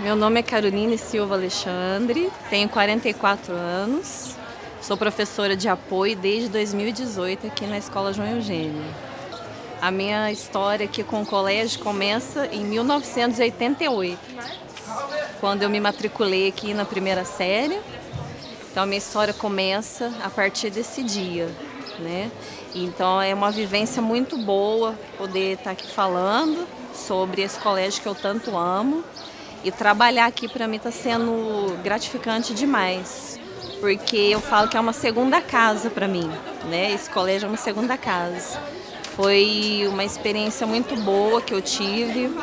Meu nome é Caroline Silva Alexandre, tenho 44 anos, sou professora de apoio desde 2018 aqui na Escola João Eugênio. A minha história aqui com o colégio começa em 1988, quando eu me matriculei aqui na primeira série. Então a minha história começa a partir desse dia, né? Então é uma vivência muito boa poder estar aqui falando sobre esse colégio que eu tanto amo. E trabalhar aqui para mim está sendo gratificante demais, porque eu falo que é uma segunda casa para mim, né? Esse colégio é uma segunda casa. Foi uma experiência muito boa que eu tive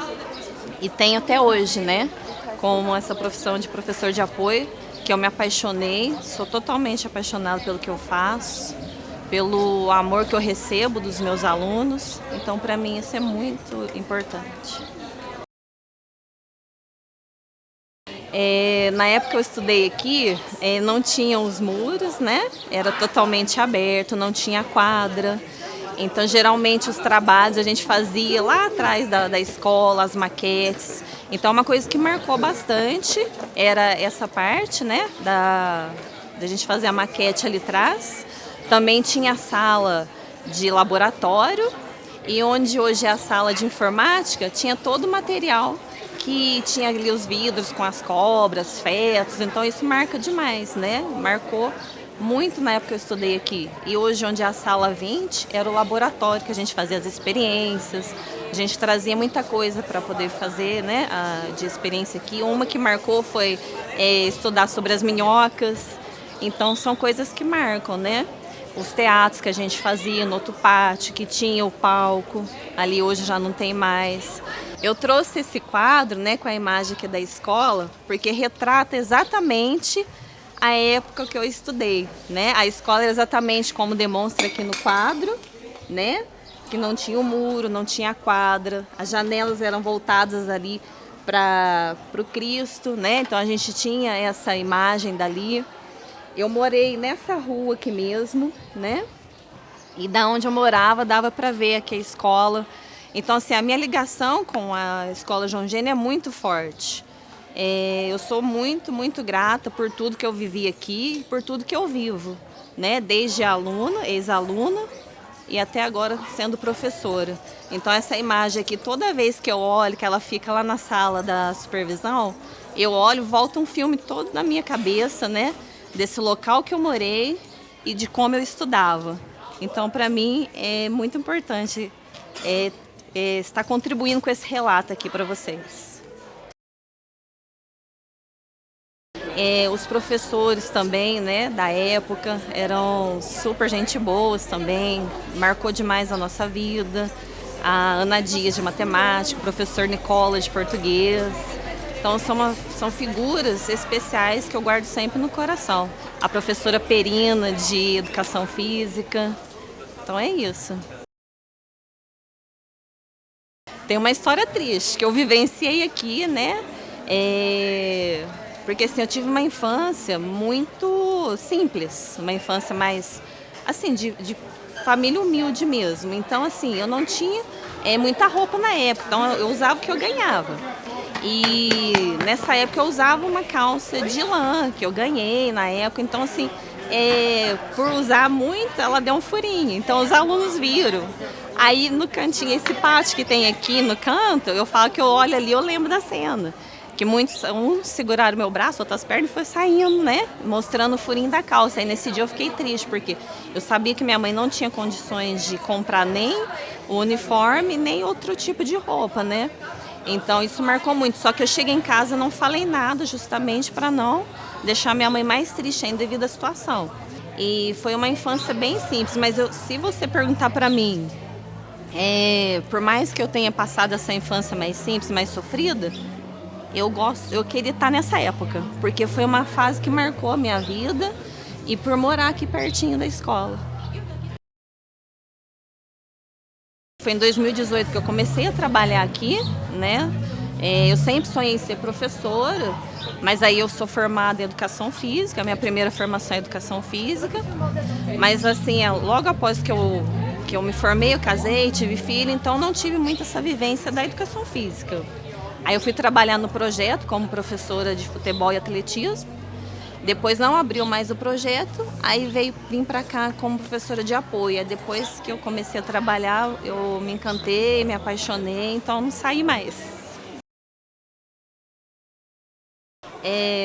e tenho até hoje, né? Como essa profissão de professor de apoio, que eu me apaixonei, sou totalmente apaixonada pelo que eu faço, pelo amor que eu recebo dos meus alunos. Então, para mim, isso é muito importante. Na época que eu estudei aqui, não tinha os muros, né? Era totalmente aberto, não tinha quadra. Então, geralmente, os trabalhos a gente fazia lá atrás da escola, as maquetes. Então, uma coisa que marcou bastante era essa parte, né? Da gente fazer a maquete ali atrás. Também tinha a sala de laboratório e onde hoje é a sala de informática, tinha todo o material que tinha ali os vidros com as cobras, fetos, então isso marca demais, né? Marcou muito na época que eu estudei aqui. E hoje, onde é a sala 20, era o laboratório que a gente fazia as experiências, a gente trazia muita coisa para poder fazer, né, de experiência aqui. Uma que marcou foi estudar sobre as minhocas, então são coisas que marcam, né? Os teatros que a gente fazia no outro pátio, que tinha o palco, ali hoje já não tem mais. Eu trouxe esse quadro, né, com a imagem aqui da escola, porque retrata exatamente a época que eu estudei, né? A escola era exatamente como demonstra aqui no quadro, né? Que não tinha o muro, não tinha a quadra, as janelas eram voltadas ali para o Cristo, né? Então a gente tinha essa imagem dali. Eu morei nessa rua aqui mesmo, né? E da onde eu morava dava para ver aqui a escola. Então, assim, a minha ligação com a Escola João Eugênio é muito forte. Eu sou muito, muito grata por tudo que eu vivi aqui, por tudo que eu vivo, né? Desde aluna, ex-aluna e até agora sendo professora. Então, essa imagem aqui, toda vez que eu olho, que ela fica lá na sala da supervisão, eu olho, volta um filme todo na minha cabeça, né? Desse local que eu morei e de como eu estudava. Então, para mim, é muito importante estar contribuindo com esse relato aqui para vocês. Os professores também, né, da época, eram super gente boas também, marcou demais a nossa vida. A Ana Dias de matemática, o professor Nicola de português. Então são figuras especiais que eu guardo sempre no coração. A professora Perina de educação física. Então é isso. Tem uma história triste que eu vivenciei aqui, né? Porque assim, eu tive uma infância muito simples, uma infância mais assim, de família humilde mesmo. Então assim, eu não tinha muita roupa na época, então eu usava o que eu ganhava. E nessa época eu usava uma calça de lã que eu ganhei na época, então assim, por usar muito, ela deu um furinho, então os alunos viram. Aí no cantinho, esse pátio que tem aqui no canto, eu falo que eu olho ali, eu lembro da cena. Que uns seguraram meu braço, outras pernas e foi saindo, né? Mostrando o furinho da calça. Aí nesse dia eu fiquei triste, porque eu sabia que minha mãe não tinha condições de comprar nem o uniforme, nem outro tipo de roupa, né? Então isso marcou muito. Só que eu cheguei em casa e não falei nada, justamente para não deixar minha mãe mais triste ainda devido à situação. E foi uma infância bem simples, mas se você perguntar para mim, por mais que eu tenha passado essa infância mais simples, mais sofrida, eu queria estar nessa época, porque foi uma fase que marcou a minha vida e por morar aqui pertinho da escola. Foi em 2018 que eu comecei a trabalhar aqui, né? Eu sempre sonhei em ser professora, mas aí eu sou formada em educação física, a minha primeira formação é educação física. Mas assim, logo após que eu me formei, eu casei, tive filho, então não tive muito essa vivência da educação física. Aí eu fui trabalhar no projeto como professora de futebol e atletismo. Depois não abriu mais o projeto, aí vim para cá como professora de apoio. Aí depois que eu comecei a trabalhar, eu me encantei, me apaixonei, então não saí mais.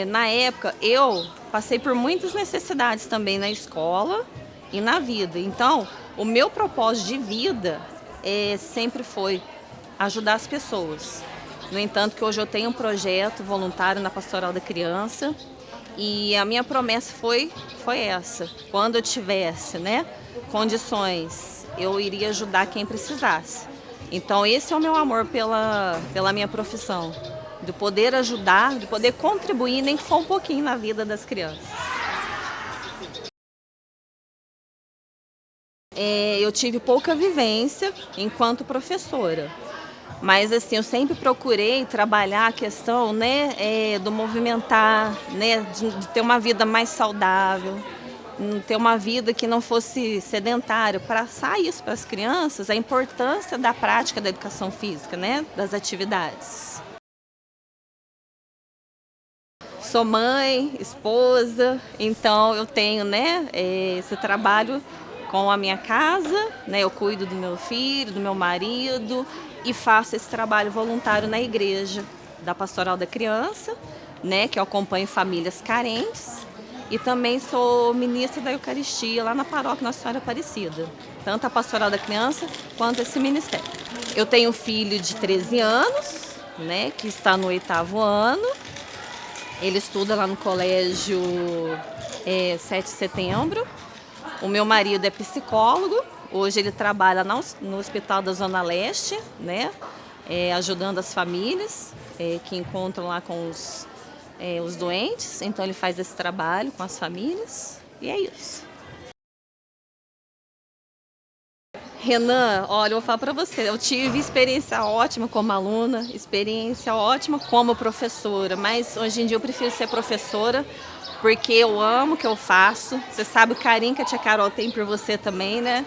Na época, eu passei por muitas necessidades também na escola e na vida. Então, o meu propósito de vida sempre foi ajudar as pessoas. No entanto, que hoje eu tenho um projeto voluntário na Pastoral da Criança e a minha promessa foi essa. Quando eu tivesse, né, condições, eu iria ajudar quem precisasse. Então, esse é o meu amor pela minha profissão. De poder ajudar, de poder contribuir, nem que for um pouquinho na vida das crianças. Eu tive pouca vivência enquanto professora, mas assim, eu sempre procurei trabalhar a questão, né, do movimentar, né, de ter uma vida mais saudável, ter uma vida que não fosse sedentária, passar isso para as crianças, a importância da prática da educação física, né, das atividades. Sou mãe, esposa, então eu tenho, né, esse trabalho com a minha casa, né, eu cuido do meu filho, do meu marido e faço esse trabalho voluntário na igreja da Pastoral da Criança, né, que eu acompanho famílias carentes e também sou ministra da Eucaristia lá na Paróquia Nossa Senhora Aparecida, tanto a Pastoral da Criança quanto esse ministério. Eu tenho um filho de 13 anos, né, que está no 8º ano. Ele estuda lá no colégio 7 de setembro. O meu marido é psicólogo. Hoje ele trabalha no Hospital da Zona Leste, né? Ajudando as famílias que encontram lá com os doentes. Então ele faz esse trabalho com as famílias. E é isso. Renan, olha, eu vou falar para você, eu tive experiência ótima como aluna, experiência ótima como professora, mas hoje em dia eu prefiro ser professora porque eu amo o que eu faço. Você sabe o carinho que a tia Carol tem por você também, né?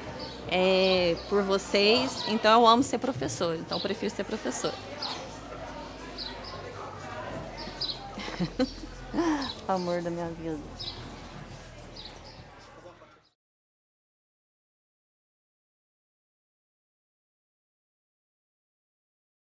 Por vocês, então eu amo ser professora, então eu prefiro ser professora. Amor da minha vida.